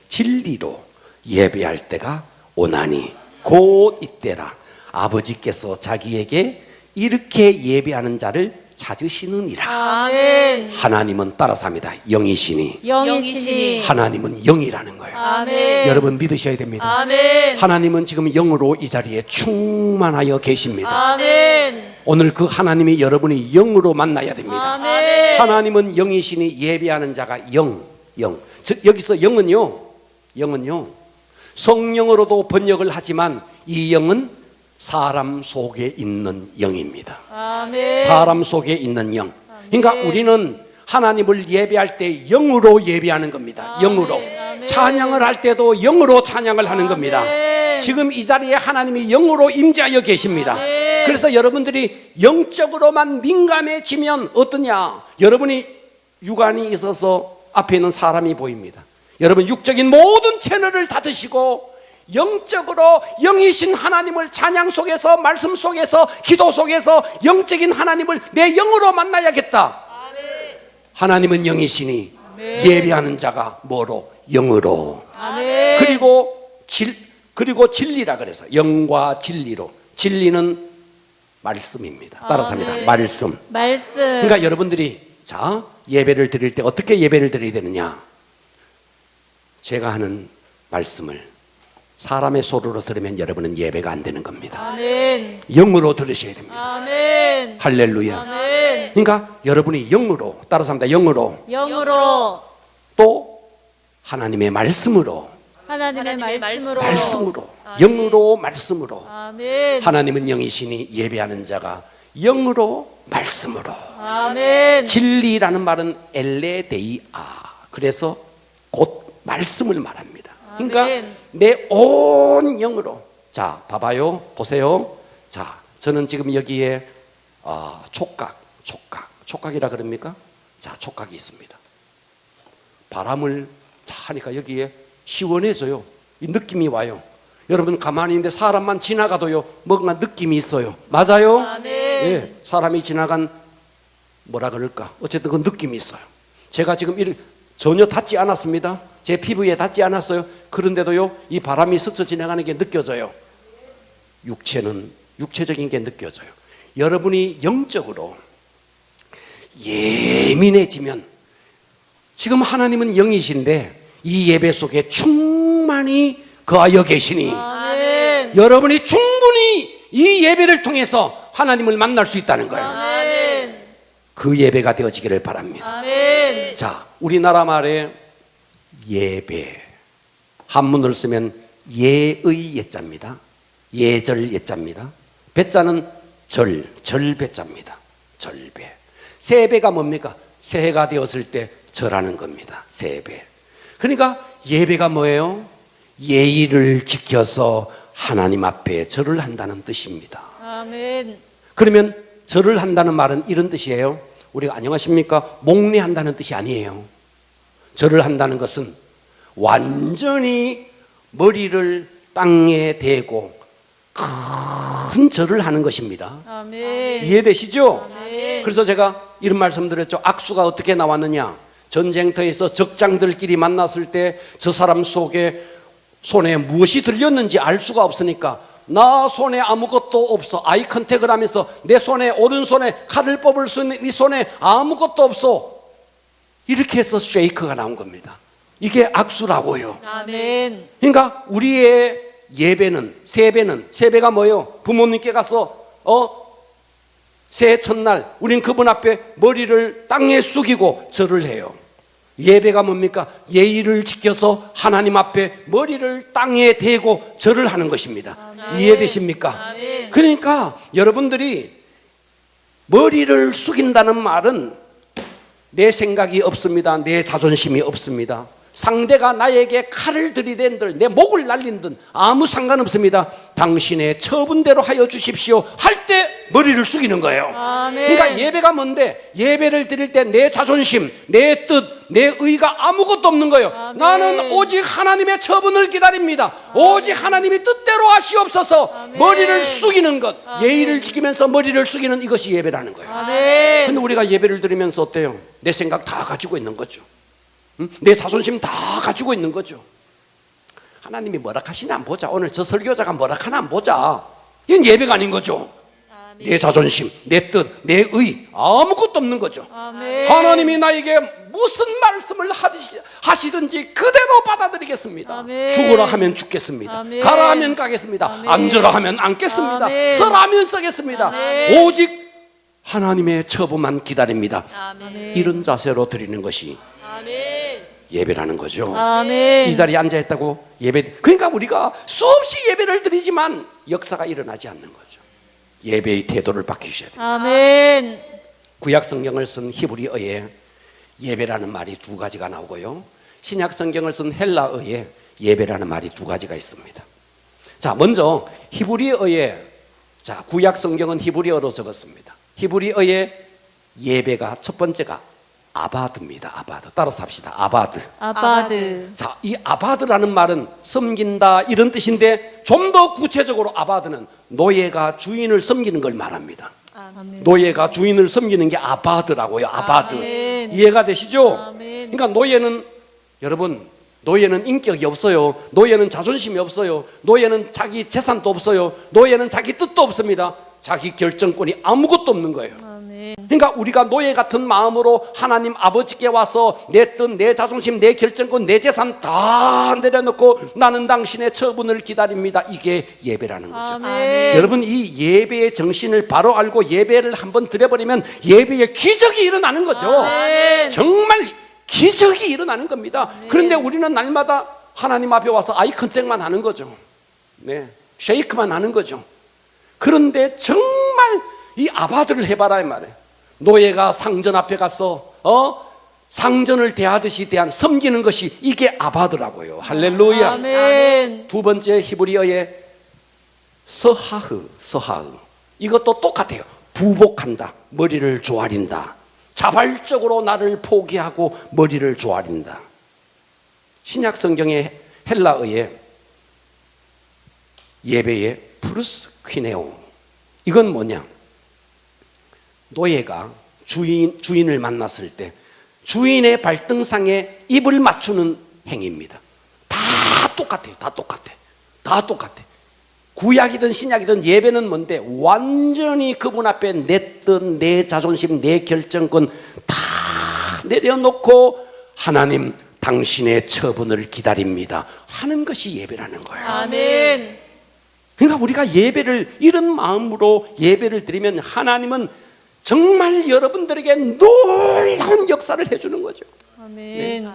진리로 예배할 때가 오나니 곧 이때라. 아버지께서 자기에게 이렇게 예배하는 자를 찾으시느니라. 아멘. 하나님은 따라서 합니다. 영이시니, 영이시니. 하나님은 영이라는 거예요. 아멘. 여러분 믿으셔야 됩니다. 아멘. 하나님은 지금 영으로 이 자리에 충만하여 계십니다. 아멘. 오늘 그 하나님이 여러분이 영으로 만나야 됩니다. 아멘. 하나님은 영이시니 예배하는 자가 영. 여기서 영은요 성령으로도 번역을 하지만 이 영은 사람 속에 있는 영입니다. 아멘. 사람 속에 있는 영. 그러니까 우리는 하나님을 예배할 때 영으로 예배하는 겁니다. 영으로. 아멘. 찬양을 할 때도 영으로 찬양을 하는 겁니다. 아멘. 지금 이 자리에 하나님이 영으로 임재하여 계십니다. 아멘. 그래서 여러분들이 영적으로만 민감해지면 어떠냐? 여러분이 육안이 있어서 앞에 있는 사람이 보입니다. 여러분 육적인 모든 채널을 닫으시고 영적으로 영이신 하나님을 찬양 속에서, 말씀 속에서, 기도 속에서 영적인 하나님을 내 영으로 만나야겠다. 아멘. 하나님은 영이시니 아멘. 예배하는 자가 뭐로? 영으로. 아멘. 그리고 진리라 그래서 영과 진리로. 진리는 말씀입니다. 따라서 합니다. 아멘. 말씀. 말씀. 그러니까 여러분들이 자 예배를 드릴 때 어떻게 예배를 드려야 되느냐? 제가 하는 말씀을 사람의 소리로 들으면 여러분은 예배가 안 되는 겁니다. 아멘. 영으로 들으셔야 됩니다. 아멘. 할렐루야. 아멘. 그러니까 여러분이 영으로, 따라서 합니다. 영으로, 영으로. 또 하나님의 말씀으로, 하나님의 말씀으로. 영으로 말씀으로. 아멘. 하나님은 영이시니 예배하는 자가 영으로 말씀으로. 아멘. 진리라는 말은 엘레데이아. 그래서 곧 말씀을 말합니다. 그러니까 아멘. 내 온 영으로. 자, 봐봐요. 보세요. 자, 저는 지금 여기에 촉각이라 그럽니까? 자, 촉각이 있습니다. 바람을 자 하니까 여기에 시원해져요. 이 느낌이 와요. 여러분 가만히 있는데 사람만 지나가도요 뭔가 느낌이 있어요. 맞아요? 아멘. 예, 사람이 지나간 뭐라 그럴까? 어쨌든 그 느낌이 있어요. 제가 지금 전혀 닿지 않았습니다. 제 피부에 닿지 않았어요. 그런데도요 이 바람이 스쳐 지나가는 게 느껴져요. 육체는 육체적인 게 느껴져요. 여러분이 영적으로 예민해지면, 지금 하나님은 영이신데 이 예배 속에 충만히 거하여 계시니 아멘. 여러분이 충분히 이 예배를 통해서 하나님을 만날 수 있다는 거예요. 아멘. 그 예배가 되어지기를 바랍니다. 아멘. 자, 우리나라 말에 예배, 한문을 쓰면 예의 예자입니다. 예절 예자입니다. 배자는 절배자입니다. 절배. 세배가 뭡니까? 새해가 되었을 때 절하는 겁니다. 세배. 그러니까 예배가 뭐예요? 예의를 지켜서 하나님 앞에 절을 한다는 뜻입니다. 아멘. 그러면 절을 한다는 말은 이런 뜻이에요. 우리가 안녕하십니까? 목례한다는 뜻이 아니에요. 절을 한다는 것은 완전히 머리를 땅에 대고 큰 절을 하는 것입니다. 아멘. 이해되시죠? 아멘. 그래서 제가 이런 말씀 드렸죠. 악수가 어떻게 나왔느냐? 전쟁터에서 적장들끼리 만났을 때 저 사람 속에 손에 무엇이 들렸는지 알 수가 없으니까 나 손에 아무것도 없어. 아이 컨택을 하면서 내 손에, 오른손에 칼을 뽑을 수 있는 이 손에 아무것도 없어. 이렇게 해서 쉐이크가 나온 겁니다. 이게 악수라고요. 아멘. 그러니까 우리의 예배는, 세배가 뭐예요? 부모님께 가서 새해 첫날 우린 그분 앞에 머리를 땅에 숙이고 절을 해요. 예배가 뭡니까? 예의를 지켜서 하나님 앞에 머리를 땅에 대고 절을 하는 것입니다. 아멘. 이해되십니까? 아멘. 그러니까 여러분들이 머리를 숙인다는 말은 내 생각이 없습니다. 내 자존심이 없습니다. 상대가 나에게 칼을 들이댄들 내 목을 날린든 아무 상관없습니다. 당신의 처분대로 하여 주십시오 할 때 머리를 숙이는 거예요. 아멘. 그러니까 예배가 뭔데? 예배를 드릴 때 내 자존심, 내 뜻, 내 의가 아무것도 없는 거예요. 아멘. 나는 오직 하나님의 처분을 기다립니다. 오직 하나님이 뜻대로 하시옵소서. 아멘. 머리를 숙이는 것, 아멘. 예의를 지키면서 머리를 숙이는 이것이 예배라는 거예요. 아멘. 근데 우리가 예배를 드리면서 어때요? 내 생각 다 가지고 있는 거죠. 내 자존심 다 가지고 있는 거죠. 하나님이 뭐라 하시나 안 보자. 오늘 저 설교자가 뭐라 하나 안 보자. 이건 예배가 아닌 거죠. 아멘. 내 자존심, 내 뜻, 내 의 아무것도 없는 거죠. 아멘. 하나님이 나에게 무슨 말씀을 하시든지 그대로 받아들이겠습니다. 아멘. 죽으라 하면 죽겠습니다. 아멘. 가라 하면 가겠습니다. 아멘. 앉으라 하면 앉겠습니다. 아멘. 서라 하면 서겠습니다. 아멘. 오직 하나님의 처분만 기다립니다. 아멘. 이런 자세로 드리는 것이 아멘. 예배라는 거죠. 아멘. 이 자리에 앉아 있다고 예배, 그러니까 우리가 수없이 예배를 드리지만 역사가 일어나지 않는 거죠. 예배의 태도를 바꾸셔야 돼요. 아멘. 구약 성경을 쓴 히브리어에 예배라는 말이 두 가지가 나오고요, 신약 성경을 쓴 헬라어에 예배라는 말이 두 가지가 있습니다. 자, 먼저 히브리어에, 자, 구약 성경은 히브리어로 적었습니다. 히브리어의 예배가 첫 번째가 아바드입니다. 아바드. 따라서 합시다. 아바드. 아바드. 자, 이 아바드라는 말은 섬긴다 이런 뜻인데 좀 더 구체적으로 아바드는 노예가 주인을 섬기는 걸 말합니다. 아멘. 노예가 주인을 섬기는 게 아바드라고요. 아바드. 아멘. 이해가 되시죠? 아멘. 그러니까 노예는, 여러분, 노예는 인격이 없어요. 노예는 자존심이 없어요. 노예는 자기 재산도 없어요. 노예는 자기 뜻도 없습니다. 자기 결정권이 아무것도 없는 거예요. 아멘. 그러니까 우리가 노예 같은 마음으로 하나님 아버지께 와서 내 뜻, 내 자존심, 내 결정권, 내 재산 다 내려놓고 나는 당신의 처분을 기다립니다. 이게 예배라는 거죠. 아멘. 여러분, 이 예배의 정신을 바로 알고 예배를 한번 드려버리면 예배에 기적이 일어나는 거죠. 아멘. 정말 기적이 일어나는 겁니다. 그런데 우리는 날마다 하나님 앞에 와서 아이 컨택만 하는 거죠. 네, 쉐이크만 하는 거죠. 그런데 정말 이 아바드를 해봐라 이 말이에요. 노예가 상전 앞에 가서 상전을 대하듯이 섬기는 것이 이게 아바드라고요. 할렐루야. 아멘. 두 번째 히브리어의 서하흐. 이것도 똑같아요. 부복한다. 머리를 조아린다. 자발적으로 나를 포기하고 머리를 조아린다. 신약 성경의 헬라어의 예배의 프루스퀴네오. 이건 뭐냐? 노예가 주인을 만났을 때 주인의 발등상에 입을 맞추는 행위입니다. 다 똑같아요. 다 똑같아. 구약이든 신약이든 예배는 뭔데? 완전히 그분 앞에 내 뜻, 내 자존심, 내 결정권 다 내려놓고 하나님 당신의 처분을 기다립니다 하는 것이 예배라는 거예요. 아멘. 그러니까 우리가 예배를 이런 마음으로 예배를 드리면 하나님은 정말 여러분들에게 놀라운 역사를 해주는 거죠. 아멘.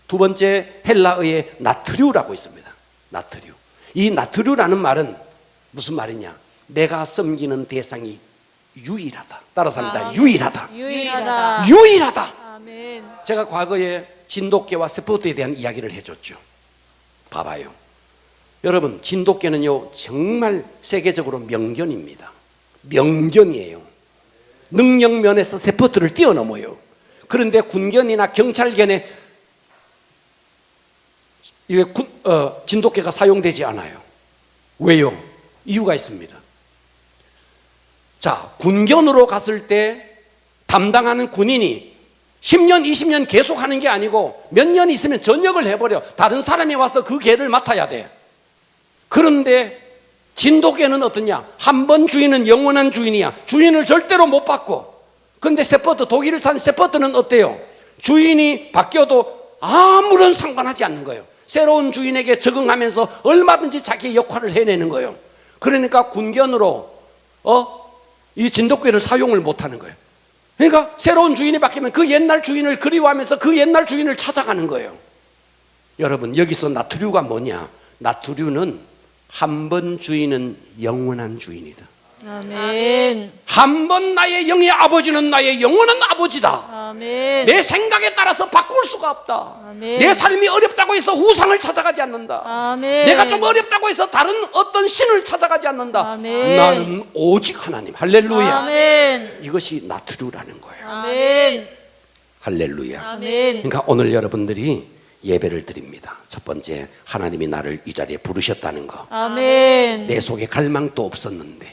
두 번째 헬라어의 나트류라고 있습니다. 나트류. 이 나트류라는 말은 무슨 말이냐? 내가 섬기는 대상이 유일하다. 따라서 합니다. 유일하다. 유일하다. 아멘. 제가 과거에 진돗개와 세포드에 대한 이야기를 해줬죠. 봐봐요. 여러분, 진돗개는요 정말 세계적으로 명견입니다. 명견이에요. 능력 면에서 세포트를 뛰어넘어요. 그런데 군견이나 경찰견에 이게 진돗개가 사용되지 않아요. 왜요? 이유가 있습니다. 자, 군견으로 갔을 때 담당하는 군인이 10년, 20년 계속 하는 게 아니고 몇 년 있으면 전역을 해버려. 다른 사람이 와서 그 개를 맡아야 돼. 그런데 진돗개는 어떠냐? 한 번 주인은 영원한 주인이야. 주인을 절대로 못 바꿔. 그런데 세퍼드, 독일산 세퍼드는 어때요? 주인이 바뀌어도 아무런 상관하지 않는 거예요. 새로운 주인에게 적응하면서 얼마든지 자기의 역할을 해내는 거예요. 그러니까 군견으로 이 진돗개를 사용을 못하는 거예요. 그러니까 새로운 주인이 바뀌면 그 옛날 주인을 그리워하면서 그 옛날 주인을 찾아가는 거예요. 여러분, 여기서 나트류가 뭐냐? 나트류는 한 번 주인은 영원한 주인이다. 아멘. 한 번 나의 영의 아버지는 나의 영원한 아버지다. 아멘. 내 생각에 따라서 바꿀 수가 없다. 아멘. 내 삶이 어렵다고 해서 우상을 찾아가지 않는다. 아멘. 내가 좀 어렵다고 해서 다른 어떤 신을 찾아가지 않는다. 아멘. 나는 오직 하나님. 할렐루야. 아멘. 이것이 나트루라는 거예요. 아멘. 할렐루야. 아멘. 그러니까 오늘 여러분들이 예배를 드립니다. 첫 번째, 하나님이 나를 이 자리에 부르셨다는 거. 아멘. 내 속에 갈망도 없었는데,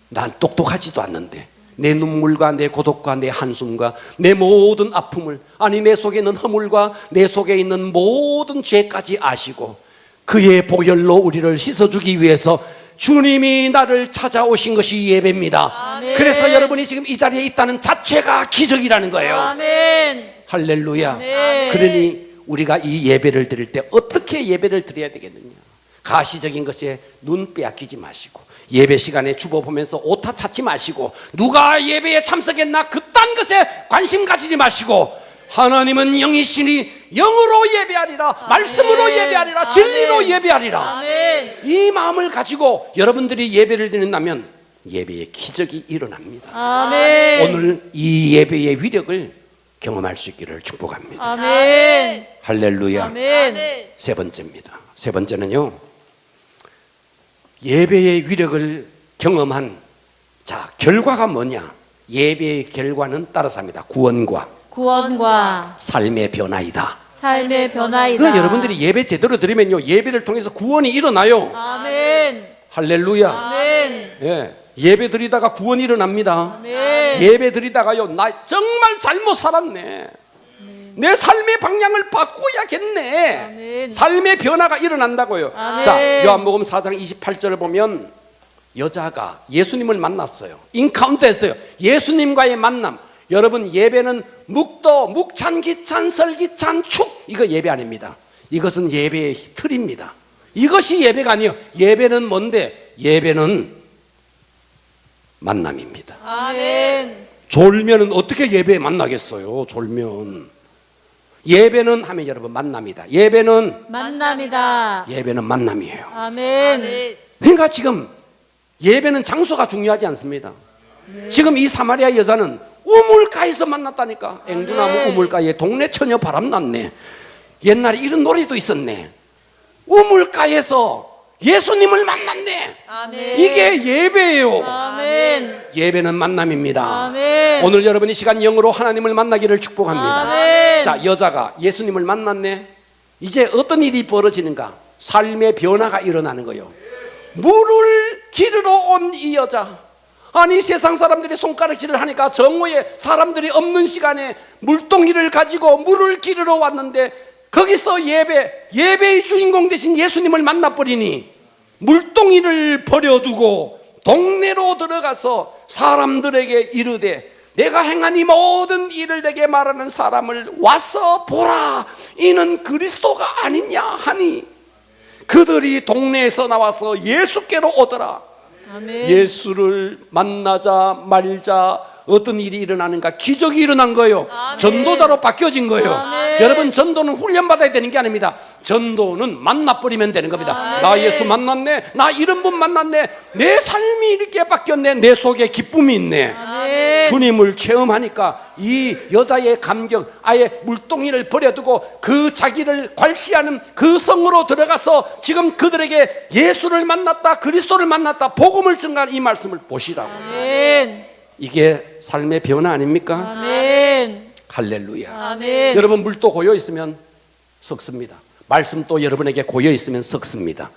난 똑똑하지도 않는데, 내 눈물과 내 고독과 내 한숨과 내 모든 아픔을, 아니 내 속에 있는 허물과 내 속에 있는 모든 죄까지 아시고 그의 보혈로 우리를 씻어주기 위해서 주님이 나를 찾아오신 것이 예배입니다. 아멘. 그래서 여러분이 지금 이 자리에 있다는 자체가 기적이라는 거예요. 아멘. 할렐루야. 아멘. 그러니 우리가 이 예배를 드릴 때 어떻게 예배를 드려야 되겠느냐? 가시적인 것에 눈 빼앗기지 마시고, 예배 시간에 주보 보면서 오타 찾지 마시고, 누가 예배에 참석했나 그딴 것에 관심 가지지 마시고, 하나님은 영이시니 영으로 예배하리라, 말씀으로 예배하리라, 진리로 아멘. 예배하리라. 아멘. 이 마음을 가지고 여러분들이 예배를 드린다면 예배의 기적이 일어납니다. 아멘. 오늘 이 예배의 위력을 경험할 수 있기를 축복합니다. 아멘. 할렐루야. 아멘. 세 번째입니다. 세 번째는요, 예배의 위력을 경험한 결과가 뭐냐? 예배의 결과는 따라서 합니다. 구원과 구원과 삶의 변화이다. 삶의 변화이다. 그 여러분들이 예배 제대로 드리면요, 예배를 통해서 구원이 일어나요. 아멘. 할렐루야. 아멘. 예배 드리다가 구원이 일어납니다. 아멘. 예배 드리다가요, 나 정말 잘못 살았네, 내 삶의 방향을 바꾸어야겠네. 아멘. 삶의 변화가 일어난다고요. 아멘. 자, 요한복음 4장 28절을 보면 여자가 예수님을 만났어요. 인카운트 했어요. 예수님과의 만남. 여러분, 예배는 묵도, 묵찬, 기찬, 설기찬, 축, 이거 예배 아닙니다. 이것은 예배의 틀입니다. 이것이 예배가 아니에요. 예배는 뭔데? 예배는 만남입니다. 아멘. 졸면은 어떻게 예배에 만나겠어요? 졸면. 예배는 하면 여러분 만남이다. 예배는 만남이다. 만남이에요. 아멘. 그러니까 지금 예배는 장소가 중요하지 않습니다. 지금 이 사마리아 여자는 우물가에서 만났다니까. 앵두나무 우물가에 동네 처녀 바람났네. 옛날에 이런 놀이도 있었네. 우물가에서 예수님을 만났네. 아멘. 이게 예배예요. 아멘. 예배는 만남입니다. 아멘. 오늘 여러분이 시간 영으로 하나님을 만나기를 축복합니다. 아멘. 자, 여자가 예수님을 만났네. 이제 어떤 일이 벌어지는가? 삶의 변화가 일어나는 거예요. 물을 기르러 온 이 여자, 아니 세상 사람들이 손가락질을 하니까 정오에 사람들이 없는 시간에 물동이를 가지고 물을 기르러 왔는데, 거기서 예배의 주인공 대신 예수님을 만나버리니 물동이를 버려두고 동네로 들어가서 사람들에게 이르되, 내가 행한 이 모든 일을 내게 말하는 사람을 와서 보라, 이는 그리스도가 아니냐 하니, 그들이 동네에서 나와서 예수께로 오더라. 아멘. 예수를 만나자 말자 어떤 일이 일어나는가? 기적이 일어난 거예요. 아멘. 전도자로 바뀌어진 거예요. 아멘. 여러분, 전도는 훈련받아야 되는 게 아닙니다. 전도는 만나버리면 되는 겁니다. 아멘. 나 예수 만났네, 나 이런 분 만났네, 내 삶이 이렇게 바뀌었네, 내 속에 기쁨이 있네. 아멘. 주님을 체험하니까 이 여자의 감격, 아예 물동이를 버려두고 그 자기를 괄시하는 그 성으로 들어가서 지금 그들에게 예수를 만났다, 그리스도를 만났다, 복음을 전가한 이 말씀을 보시라고. 아멘. 이게 삶의 변화 아닙니까? 아멘. 할렐루야. 아멘. 여러분, 물도 고여 있으면 썩습니다. 말씀도 여러분에게 고여 있으면 썩습니다.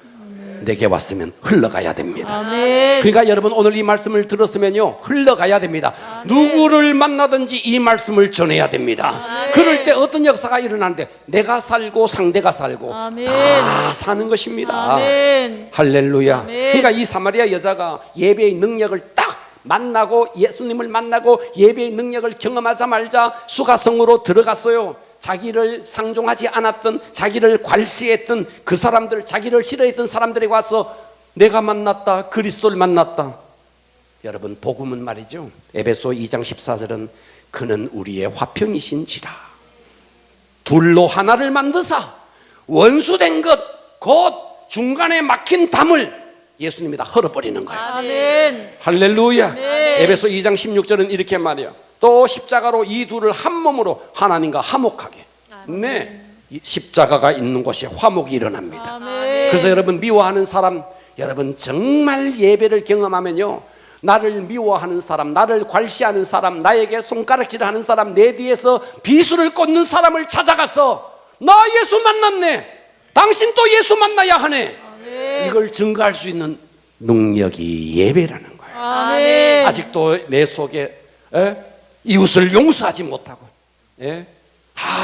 내게 왔으면 흘러가야 됩니다. 아멘. 그러니까 여러분, 오늘 이 말씀을 들었으면요, 흘러가야 됩니다. 누구를 만나든지 이 말씀을 전해야 됩니다. 그럴 때 어떤 역사가 일어나는데, 내가 살고 상대가 살고 아멘. 다 사는 것입니다. 아멘. 할렐루야. 아멘. 그러니까 이 사마리아 여자가 예배의 능력을 딱 만나고, 예수님을 만나고 예배의 능력을 경험하자마자 수가성으로 들어갔어요. 자기를 상종하지 않았던, 자기를 괄시했던 그 사람들, 자기를 싫어했던 사람들이 와서 내가 만났다, 그리스도를 만났다. 여러분, 복음은 말이죠, 에베소 2장 14절은 그는 우리의 화평이신지라 둘로 하나를 만드사 원수된 것 곧 중간에 막힌 담을 예수님이 다 헐어버리는 거예요. 아멘. 할렐루야. 네. 에베소 2장 16절은 이렇게 말이야. 또 십자가로 이 둘을 한 몸으로 하나님과 화목하게. 네, 이 십자가가 있는 곳이 화목이 일어납니다. 아멘. 그래서 여러분 미워하는 사람, 여러분 정말 예배를 경험하면요, 나를 미워하는 사람, 나를 괄시하는 사람, 나에게 손가락질을 하는 사람, 내 뒤에서 비수를 꽂는 사람을 찾아가서 나 예수 만났네, 당신 또 예수 만나야 하네, 아멘. 이걸 증거할 수 있는 능력이 예배라는 거예요. 아멘. 아직도 내 속에 이웃을 용서하지 못하고,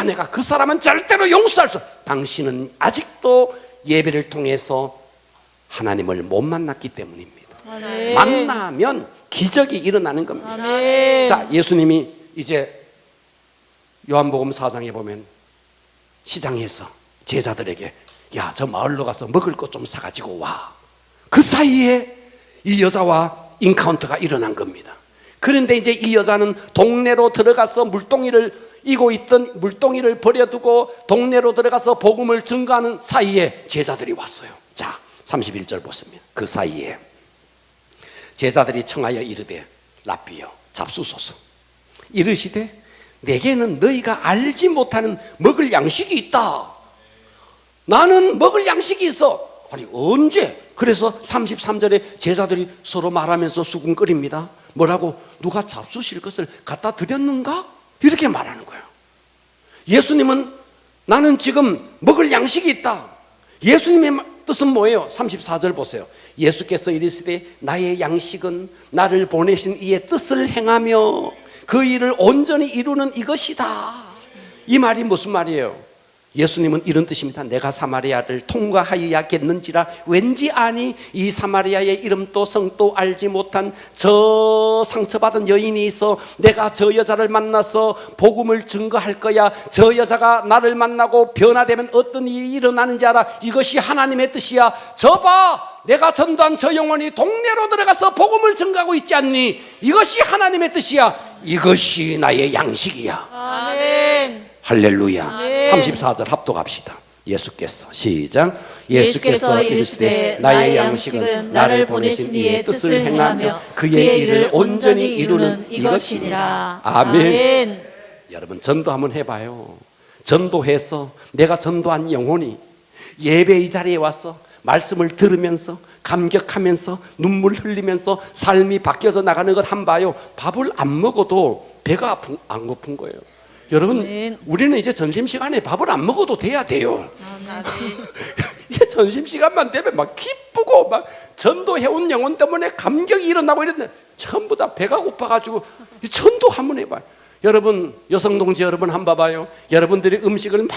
내가 그 사람은 절대로 용서할 수 없어. 당신은 아직도 예배를 통해서 하나님을 못 만났기 때문입니다. 아멘. 만나면 기적이 일어나는 겁니다. 아멘. 자, 예수님이 이제 요한복음 4장에 보면 시장에서 제자들에게 야, 저 마을로 가서 먹을 것 좀 사가지고 와. 그 사이에 이 여자와 인카운터가 일어난 겁니다. 그런데 이제 이 여자는 동네로 들어가서 물동이를 이고 있던 물동이를 버려두고 동네로 들어가서 복음을 증거하는 사이에 제자들이 왔어요. 자, 31절 보시면 그 사이에 제자들이 청하여 이르되 랍비여 잡수소서. 이르시되 내게는 너희가 알지 못하는 먹을 양식이 있다. 나는 먹을 양식이 있어. 아니 언제? 그래서 33절에 제자들이 서로 말하면서 수군거립니다. 뭐라고? 누가 잡수실 것을 갖다 드렸는가? 이렇게 말하는 거예요. 예수님은 나는 지금 먹을 양식이 있다. 예수님의 뜻은 뭐예요? 34절 보세요. 예수께서 이르시되 나의 양식은 나를 보내신 이의 뜻을 행하며 그 일을 온전히 이루는 이것이다. 이 말이 무슨 말이에요? 예수님은 이런 뜻입니다. 내가 사마리아를 통과하여야겠는지라 왠지 아니 이 사마리아의 이름도 성도 알지 못한 저 상처받은 여인이 있어 내가 저 여자를 만나서 복음을 증거할 거야. 저 여자가 나를 만나고 변화되면 어떤 일이 일어나는지 알아. 이것이 하나님의 뜻이야. 저봐, 내가 전도한 저 영혼이 동네로 들어가서 복음을 증거하고 있지 않니? 이것이 하나님의 뜻이야. 이것이 나의 양식이야. 아멘. 할렐루야. 아멘. 34절 합독합시다. 예수께서 시작. 예수께서 이르시되 나의 양식은 나를 보내신 이의 뜻을 행하며 그의 일을 온전히 이루는 이것이니라. 아멘. 여러분 전도 한번 해봐요. 전도해서 내가 전도한 영혼이 예배의 자리에 와서 말씀을 들으면서 감격하면서 눈물 흘리면서 삶이 바뀌어서 나가는 것 한 봐요. 밥을 안 먹어도 배가 안 고픈 거예요. 여러분, 아멘. 우리는 이제 점심시간에 밥을 안 먹어도 돼야 돼요. 이제 점심시간만 되면 막 기쁘고 막 전도해온 영혼 때문에 감격이 일어나고 이랬는데 전부 다 배가 고파가지고 전도 한번 해봐요. 여러분, 여성동지 여러분 한번 봐봐요. 여러분들이 음식을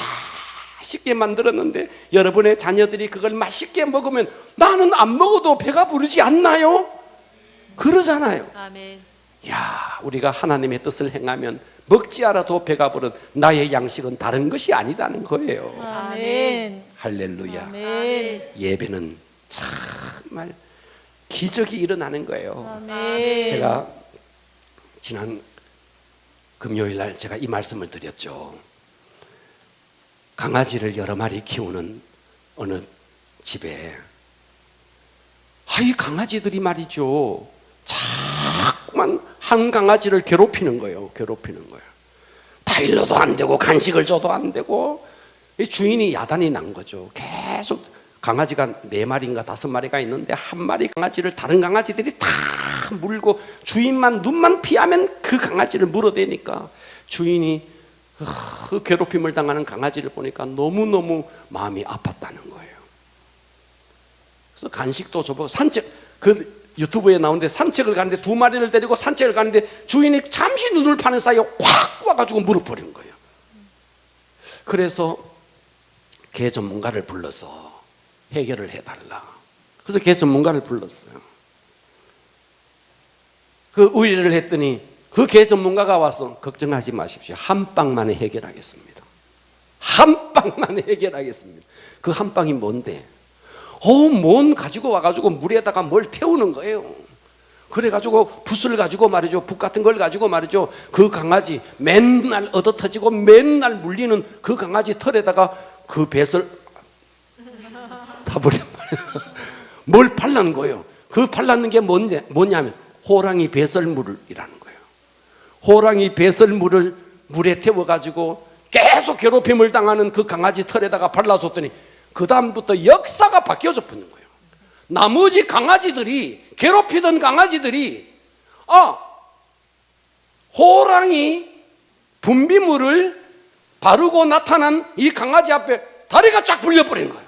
맛있게 만들었는데 여러분의 자녀들이 그걸 맛있게 먹으면 나는 안 먹어도 배가 부르지 않나요? 그러잖아요. 아멘. 야, 우리가 하나님의 뜻을 행하면 먹지 않아도 배가 부른 나의 양식은 다른 것이 아니다는 거예요. 아멘. 할렐루야. 아멘. 예배는 정말 기적이 일어나는 거예요. 아멘. 제가 지난 금요일 날 제가 이 말씀을 드렸죠. 강아지를 여러 마리 키우는 어느 집에 이 강아지들이 말이죠, 자꾸만 한 강아지를 괴롭히는 거예요. 타일러도 안 되고 간식을 줘도 안 되고 이 주인이 야단이 난 거죠. 계속 강아지가 4마리인가 5마리가 있는데 한 마리 강아지를 다른 강아지들이 다 물고 주인만 눈만 피하면 그 강아지를 물어대니까 주인이 그 괴롭힘을 당하는 강아지를 보니까 너무너무 마음이 아팠다는 거예요. 그래서 간식도 줘보고 산책, 그 유튜브에 나오는데 산책을 가는데 2마리를 데리고 산책을 가는데 주인이 잠시 눈을 파는 사이에 확 와가지고 물어버린 거예요. 그래서 개 전문가를 불러서 해결을 해달라. 그래서 개 전문가를 불렀어요. 그 의뢰를 했더니 그 개 전문가가 와서 걱정하지 마십시오. 한 방만에 해결하겠습니다. 한 방만에 해결하겠습니다. 그 한 방이 뭔데? 뭔 가지고 와가지고 물에다가 뭘 태우는 거예요. 그래가지고 붓을 가지고 말이죠, 붓 같은 걸 가지고 말이죠, 그 강아지 맨날 얻어터지고 맨날 물리는 그 강아지 털에다가 그 뱃을 다 버린 말이에요. 뭘 발랐는 거예요? 그 발랐는 게 뭐냐면 호랑이 배설물이라는 거예요. 호랑이 배설물을 물에 태워가지고 계속 괴롭힘을 당하는 그 강아지 털에다가 발라줬더니 그 다음부터 역사가 바뀌어져 버리는 거예요. 나머지 강아지들이, 괴롭히던 강아지들이 호랑이 분비물을 바르고 나타난 이 강아지 앞에 다리가 쫙 불려버린 거예요.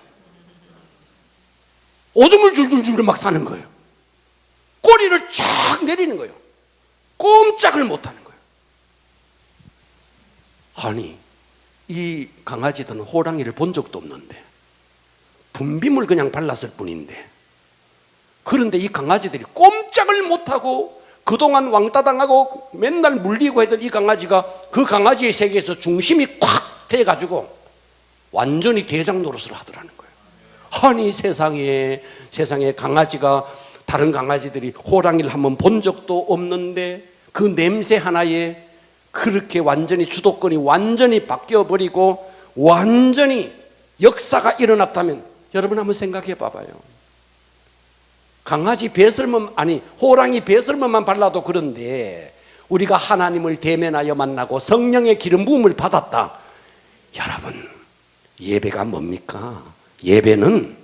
오줌을 줄줄줄 막 싸는 거예요. 꼬리를 쫙 내리는 거예요. 꼼짝을 못하는 거예요. 아니, 이 강아지들은 호랑이를 본 적도 없는데 분비물 그냥 발랐을 뿐인데, 그런데 이 강아지들이 꼼짝을 못하고 그동안 왕따당하고 맨날 물리고 했던 이 강아지가 그 강아지의 세계에서 중심이 콱 돼가지고 완전히 대장 노릇을 하더라는 거예요. 아니, 세상에 강아지가, 다른 강아지들이 호랑이를 한번 본 적도 없는데 그 냄새 하나에 그렇게 완전히 주도권이 완전히 바뀌어버리고 완전히 역사가 일어났다면 여러분 한번 생각해 봐봐요. 강아지 배설물, 아니 호랑이 배설물만 발라도 그런데 우리가 하나님을 대면하여 만나고 성령의 기름 부음을 받았다. 여러분, 예배가 뭡니까? 예배는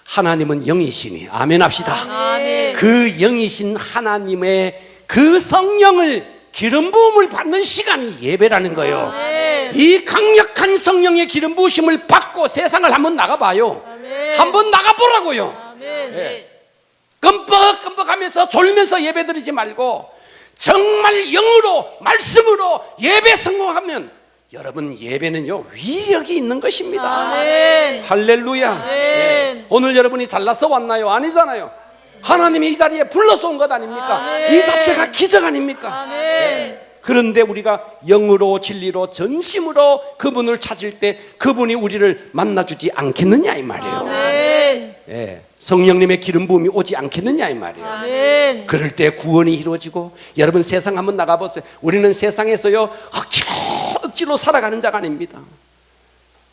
하나님은 영이시니 아멘 합시다. 아멘. 그 영이신 하나님의 그 성령을 기름 부음을 받는 시간이 예배라는 거예요. 아멘. 이 강력한 성령의 기름 부으심을 받고 세상을 한번 나가봐요. 아멘. 한번 나가보라고요. 아멘. 끔뻑끔뻑하면서 졸면서 예배 드리지 말고 정말 영으로 말씀으로 예배 성공하면 여러분, 예배는요 위력이 있는 것입니다. 아멘. 할렐루야. 아멘. 오늘 여러분이 잘나서 왔나요? 아니잖아요. 하나님이 이 자리에 불러서 온 것 아닙니까? 아멘. 이 자체가 기적 아닙니까? 아멘. 그런데 우리가 영으로 진리로 전심으로 그분을 찾을 때 그분이 우리를 만나주지 않겠느냐 이 말이에요. 아멘. 예, 성령님의 기름 부음이 오지 않겠느냐 이 말이에요. 아멘. 그럴 때 구원이 이루어지고, 여러분 세상 한번 나가보세요. 우리는 세상에서요 억지로 살아가는 자가 아닙니다.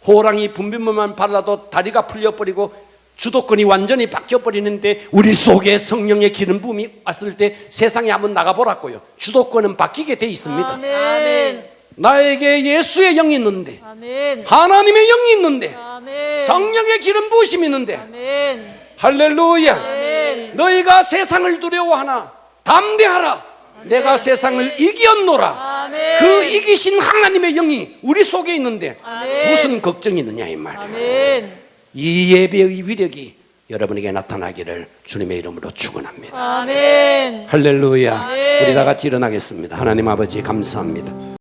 호랑이 분비물만 발라도 다리가 풀려버리고 주도권이 완전히 바뀌어버리는데 우리 속에 성령의 기름 부음이 왔을 때 세상에 한번 나가보라고요. 주도권은 바뀌게 돼 있습니다. 아멘. 나에게 예수의 영이 있는데, 아멘. 하나님의 영이 있는데, 아멘. 성령의 기름 부으심이 있는데, 아멘. 할렐루야. 아멘. 너희가 세상을 두려워하나 담대하라. 내가 세상을 이겼노라. 아멘. 그 이기신 하나님의 영이 우리 속에 있는데 아멘. 무슨 걱정이 있느냐 이 말이에요. 아멘. 이 예배의 위력이 여러분에게 나타나기를 주님의 이름으로 축원합니다. 아멘. 할렐루야. 아멘. 우리 다 같이 일어나겠습니다. 하나님 아버지 감사합니다.